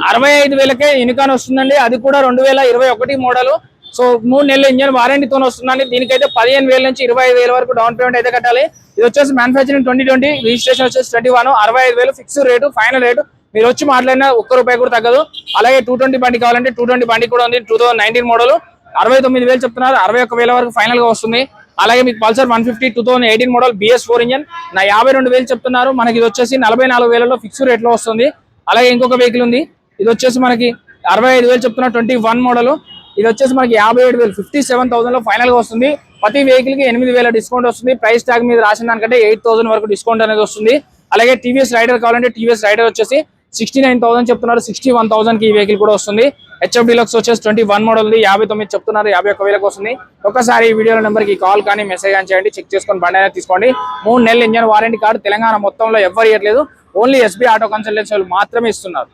65,000కే unicorn వస్తుందండి. అది కూడా 2021 మోడల్. సో 3 నెలల ఇంజన్ వారంటీతో వస్తుందండి. దీనికైతే 15,000 నుంచి 25,000 వరకు డౌన్ పేమెంట్ అయితే కట్టాలి. ఇది వచ్చేసి మ్యానుఫ్యాక్చరింగ్ 2020, రిజిస్ట్రేషన్ వచ్చేసి 21, 65,000 ఫిక్స్ రేటు, ఫైనల్ రేటు. మీరు వచ్చి మాట్లాడినా ₹1 కూడా తగ్గదు. అలాగే 220 బండి కావాలంటే 220 బండి కూడా ఉంది. 2019 మోడల్ 69,000 చెప్తున్నారు. 61,000 వరకు ఫైనల్ గా వస్తుంది. అలాగే మీకు పల్సర్ 150 2018 మోడల్ BS4 ఇంజన్ 52,000 చెప్తున్నారు. మనకి ఇది వచ్చేసి 44,000లో ఫిక్స్ రేట్ లో వస్తుంది. అలాగే ఇంకొక వెహికల్ ఉంది. ఇది వచ్చేసి మనకి 65,000 చెప్తున్నారు. 21 మోడల్. ఇది వచ్చేసి మనకి 57,000 57,000 లో ఫైనల్ గా వస్తుంది. ప్రతి వెహికల్ కి 8,000 డిస్కౌంట్ వస్తుంది. ప్రైస్ ట్యాగ్ మీద రాసిన దానికంటే 8,000 వరకు డిస్కౌంట్ అనేది వస్తుంది. అలాగే టీవీఎస్ రైడర్ కావాలంటే టీవీఎస్ రైడర్ వచ్చేసి 69,000 చెప్తున్నారు. 61,000 కి ఈ వెహికల్ కూడా వస్తుంది. HF డీలక్స్ వచ్చేసి 21 మోడల్ ఉంది. 59 చెప్తున్నారు. 51,000 వస్తుంది. ఒకసారి ఈ వీడియో నెంబర్ కి కాల్ కానీ మెసేజ్ కానీ చేయండి. చెక్ చేసుకొని బండి అనేది తీసుకోండి. 3 నెలల ఇంజన్ వారంటీ కార్డు తెలంగాణ మొత్తంలో ఎవరు ఇవ్వట్లేదు. ఓన్లీ SB ఆటో కన్సల్టెన్సీ వాళ్ళు మాత్రమే ఇస్తున్నారు.